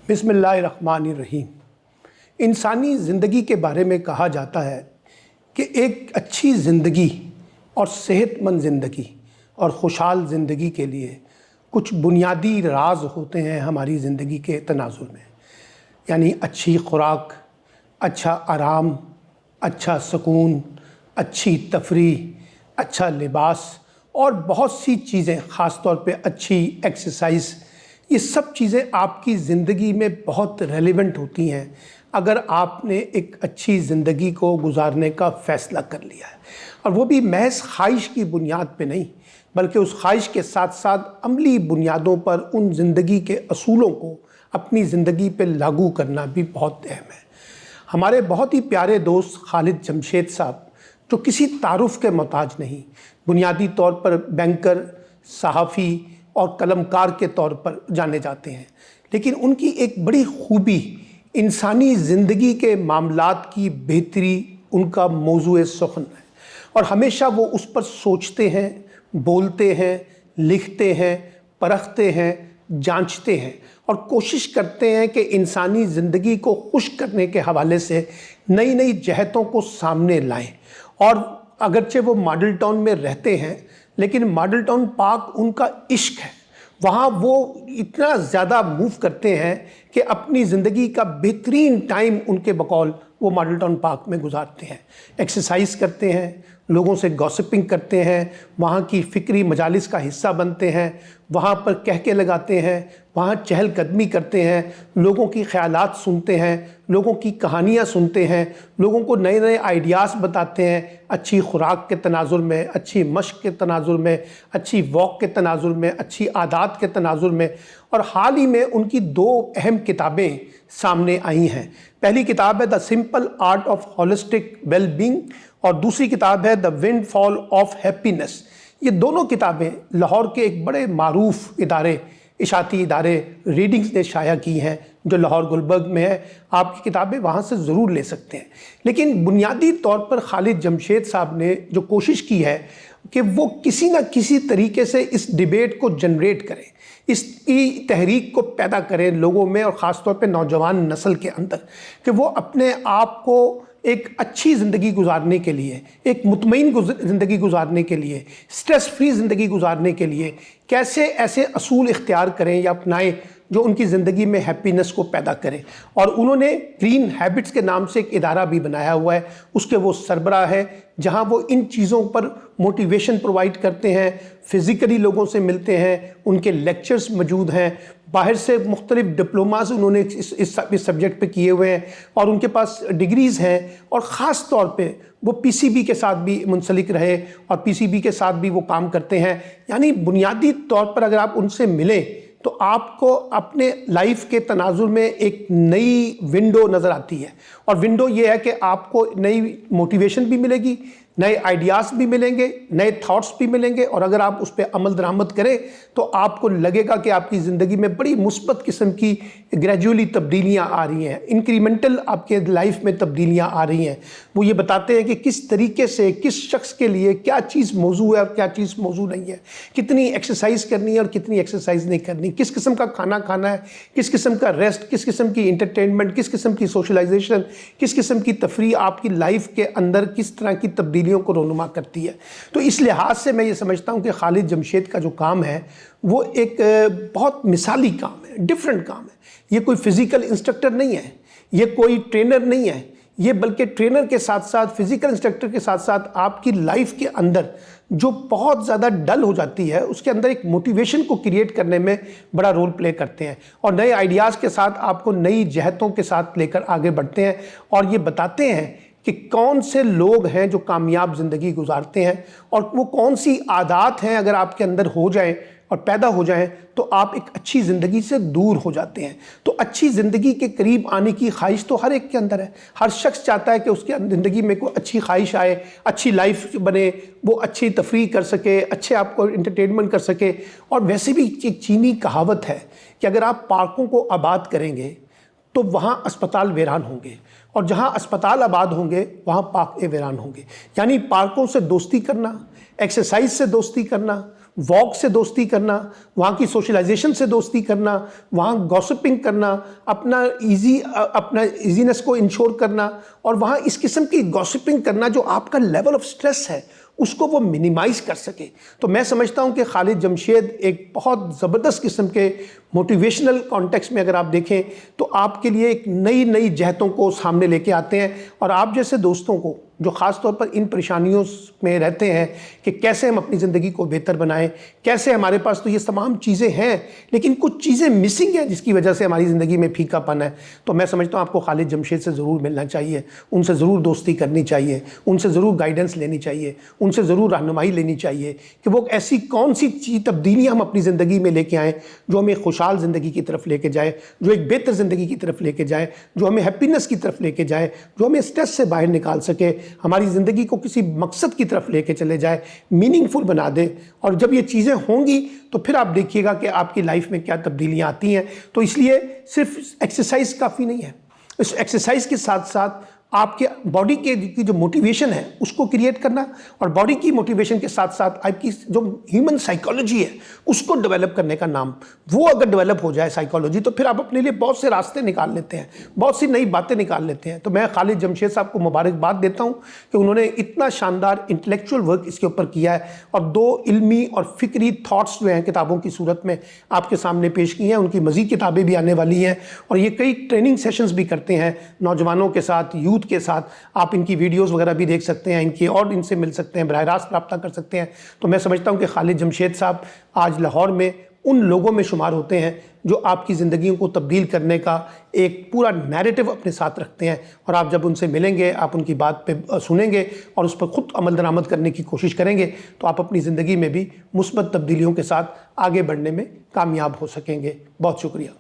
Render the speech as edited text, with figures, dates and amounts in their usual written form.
बिस्मिल्लाहिर्रहमानिर्रहीम। इंसानी ज़िंदगी के बारे में कहा जाता है कि एक अच्छी ज़िंदगी और सेहतमंद ज़िंदगी और खुशहाल ज़िंदगी के लिए कुछ बुनियादी राज होते हैं हमारी ज़िंदगी के तनाज़ुर में। यानी अच्छी खुराक, अच्छा आराम, अच्छा सुकून, अच्छी तफरीह, अच्छा लिबास और बहुत सी चीज़ें, ख़ास तौर पे अच्छी एक्सरसाइज, ये सब चीज़ें आपकी ज़िंदगी में बहुत रेलेवेंट होती हैं अगर आपने एक अच्छी ज़िंदगी को गुजारने का फ़ैसला कर लिया है। और वो भी महज ख्वाहिश की बुनियाद पे नहीं, बल्कि उस ख्वाहिश के साथ साथ अमली बुनियादों पर उन ज़िंदगी के असूलों को अपनी ज़िंदगी पे लागू करना भी बहुत अहम है। हमारे बहुत ही प्यारे दोस्त खालिद जमशेद साहब, जो किसी तारुफ के मोहताज नहीं, बुनियादी तौर पर बैंकर, सहाफ़ी और कलमकार के तौर पर जाने जाते हैं, लेकिन उनकी एक बड़ी खूबी इंसानी ज़िंदगी के मामलात की बेहतरी उनका मौज़ूए सुख़न है। और हमेशा वो उस पर सोचते हैं, बोलते हैं, लिखते हैं, परखते हैं, जांचते हैं और कोशिश करते हैं कि इंसानी ज़िंदगी को खुश करने के हवाले से नई नई जहतों को सामने लाएं। और अगरचे वो मॉडल टाउन में रहते हैं, लेकिन मॉडल टाउन पार्क उनका इश्क है। वहाँ वो इतना ज़्यादा मूव करते हैं कि अपनी ज़िंदगी का बेहतरीन टाइम उनके बकौल वो मॉडल टाउन पार्क में गुजारते हैं। एक्सरसाइज करते हैं, लोगों से गॉसिपिंग करते हैं, वहाँ की फ़िक्री मजालिस का हिस्सा बनते हैं, वहाँ पर कहके लगाते हैं, वहाँ चहलकदमी करते हैं, लोगों की ख़यालात सुनते हैं, लोगों की कहानियाँ सुनते हैं, लोगों को नए नए आइडियाज़ बताते हैं, अच्छी खुराक के तनाजुर में, अच्छी मश्क के तनाजुर में, अच्छी वॉक के तनाजुर में, अच्छी आदात के तनाजुर में। और हाल ही में उनकी दो अहम किताबें सामने आई हैं। पहली किताब है the simple art of holistic well being और दूसरी किताब है द विंडफॉल ऑफ हैप्पीनेस। ये दोनों किताबें लाहौर के एक बड़े मारूफ इदारे, इशाती इदारे रीडिंग्स ने शाया की हैं, जो लाहौर गुलबर्ग में है। आपकी किताबें वहाँ से ज़रूर ले सकते हैं। लेकिन बुनियादी तौर पर खालिद जमशेद साहब ने जो कोशिश की है कि वो किसी न किसी तरीके से इस डिबेट को जनरेट करें, इसकी तहरीक को पैदा करें लोगों में और ख़ास तौर पे नौजवान नस्ल के अंदर, कि वो अपने आप को एक अच्छी ज़िंदगी गुजारने के लिए, एक मुतमईन ज़िंदगी गुजारने के लिए, स्ट्रेस फ्री ज़िंदगी गुजारने के लिए कैसे ऐसे असूल इख्तियार करें या अपनाएं जो उनकी ज़िंदगी में हैप्पीनेस को पैदा करें। और उन्होंने ग्रीन हैबिट्स के नाम से एक इदारा भी बनाया हुआ है, उसके वो सरबराह है, जहां वो इन चीज़ों पर मोटिवेशन प्रोवाइड करते हैं, फ़िज़िकली लोगों से मिलते हैं, उनके लेक्चर्स मौजूद हैं, बाहर से मुख्तलिफ डिप्लोमास उन्होंने इस सब्जेक्ट पे किए हुए हैं और उनके पास डिग्रीज़ हैं। और ख़ास तौर पे वो पीसीबी के साथ भी मुंसलिक रहे और पीसीबी के साथ भी वो काम करते हैं। यानी बुनियादी तौर पर अगर आप उनसे मिलें तो आपको अपने लाइफ के तनाजुर में एक नई विंडो नज़र आती है। और विंडो ये है कि आपको नई मोटिवेशन भी मिलेगी, नए आइडियाज़ भी मिलेंगे, नए थॉट्स भी मिलेंगे। और अगर आप उस पर अमल दरामद करें तो आपको लगेगा कि आपकी ज़िंदगी में बड़ी मुस्बत किस्म की ग्रेजुअली तब्दीलियाँ आ रही हैं, इंक्रीमेंटल आपके लाइफ में तब्दीलियाँ आ रही हैं। वो ये बताते हैं कि किस तरीके से किस शख्स के लिए क्या चीज़ मौजू है और क्या चीज़ मौजू नहीं है, कितनी एक्सरसाइज करनी है और कितनी एक्सरसाइज नहीं करनी, किस किस्म का खाना खाना है, किस किस्म का रेस्ट, किस किस्म की इंटरटेनमेंट, किस किस्म की सोशलाइजेशन, किस किस्म की तफरीह आपकी लाइफ के अंदर किस तरह की तब्दीलियों को रोनुमा करती है। तो इस लिहाज से मैं ये समझता हूँ कि खालिद जमशेद का जो काम है वो एक बहुत मिसाली काम है, डिफरेंट काम है। ये कोई फिज़िकल इंस्ट्रक्टर नहीं है, ये कोई ट्रेनर नहीं है, ये बल्कि ट्रेनर के साथ साथ, फिज़िकल इंस्ट्रक्टर के साथ साथ आपकी लाइफ के अंदर जो बहुत ज़्यादा डल हो जाती है उसके अंदर एक मोटिवेशन को क्रिएट करने में बड़ा रोल प्ले करते हैं और नए आइडियाज़ के साथ आपको नई जहतों के साथ लेकर आगे बढ़ते हैं। और ये बताते हैं कि कौन से लोग हैं जो कामयाब ज़िंदगी गुजारते हैं और वो कौन सी आदत हैं अगर आपके अंदर हो जाएं और पैदा हो जाएं तो आप एक अच्छी ज़िंदगी से दूर हो जाते हैं। तो अच्छी ज़िंदगी के करीब आने की ख्वाहिश तो हर एक के अंदर है। हर शख्स चाहता है कि उसके ज़िंदगी में कोई अच्छी ख्वाहिश आए, अच्छी लाइफ बने, वो अच्छी तफरीह कर सके, अच्छे आपको इंटरटेनमेंट कर सके। और वैसे भी एक चीनी कहावत है कि अगर आप पार्कों को आबाद करेंगे तो वहाँ अस्पताल वीरान होंगे और जहाँ अस्पताल आबाद होंगे वहाँ पार्क वीरान होंगे। यानी पार्कों से दोस्ती करना, एक्सरसाइज से दोस्ती करना, वॉक से दोस्ती करना, वहाँ की सोशलाइजेशन से दोस्ती करना, वहाँ गॉसिपिंग करना, अपना ईजीनेस को इंश्योर करना, और वहाँ इस किस्म की गॉसिपिंग करना जो आपका लेवल ऑफ स्ट्रेस है उसको वो मिनिमाइज़ कर सके। तो मैं समझता हूँ कि खालिद जमशेद एक बहुत ज़बरदस्त किस्म के मोटिवेशनल कॉन्टेक्स्ट में अगर आप देखें तो आपके लिए एक नई नई जहतों को सामने लेके आते हैं, और आप जैसे दोस्तों को जो ख़ास तौर पर इन परेशानियों में रहते हैं कि कैसे हम अपनी ज़िंदगी को बेहतर बनाएं, कैसे हमारे पास तो ये तमाम चीज़ें हैं लेकिन कुछ चीज़ें मिसिंग हैं जिसकी वजह से हमारी ज़िंदगी में फीकापन है। तो मैं समझता हूँ आपको खालिद जमशेद से ज़रूर मिलना चाहिए, उनसे ज़रूर दोस्ती करनी चाहिए, उनसे ज़रूर गाइडेंस लेनी चाहिए, उनसे ज़रूर रहनुमाई लेनी चाहिए कि वो ऐसी कौन सी चीज़ तब्दीलियाँ हम अपनी ज़िंदगी में लेके आएँ जो हमें खुशहाल ज़िंदगी की तरफ लेके जाए, जो एक बेहतर ज़िंदगी की तरफ लेके जाए, जो हमें हैप्पीनेस की तरफ लेके जाए, जो हमें स्ट्रेस से बाहर निकाल सके, हमारी ज़िंदगी को किसी मकसद की तरफ लेके चले जाए, मीनिंगफुल बना दे। और जब ये चीज़ें होंगी तो फिर आप देखिएगा कि आपकी लाइफ में क्या तब्दीलियाँ आती हैं। तो इसलिए सिर्फ एक्सरसाइज काफ़ी नहीं है, इस एक्सरसाइज के साथ साथ आपके बॉडी की जो मोटिवेशन है उसको क्रिएट करना, और बॉडी की मोटिवेशन के साथ साथ आपकी जो ह्यूमन साइकोलॉजी है उसको डेवलप करने का नाम, वो अगर डेवलप हो जाए साइकोलॉजी, तो फिर आप अपने लिए बहुत से रास्ते निकाल लेते हैं, बहुत सी नई बातें निकाल लेते हैं। तो मैं खालिद जमशेद साहब को मुबारकबाद देता हूँ कि उन्होंने इतना शानदार इंटेलेक्चुअल वर्क इसके ऊपर किया है, और दो इल्मी और फ़िक्री थाट्स जो हैं किताबों की सूरत में आपके सामने पेश की हैं। उनकी मज़ीद किताबें भी आने वाली हैं, और ये कई ट्रेनिंग सेशंस भी करते हैं नौजवानों के साथ, यूथ के साथ। आप इनकी वीडियोस वगैरह भी देख सकते हैं, इनकी और इनसे मिल सकते हैं, बराह रास्त रब्ता कर सकते हैं। तो मैं समझता हूं कि खालिद जमशेद साहब आज लाहौर में उन लोगों में शुमार होते हैं जो आपकी ज़िंदगियों को तब्दील करने का एक पूरा नैरेटिव अपने साथ रखते हैं, और आप जब उनसे मिलेंगे, आप उनकी बात पे सुनेंगे और उस पर ख़ुद अमल दरामद करने की कोशिश करेंगे, तो आप अपनी ज़िंदगी में भी मुस्बत तब्दीलियों के साथ आगे बढ़ने में कामयाब हो सकेंगे। बहुत शुक्रिया।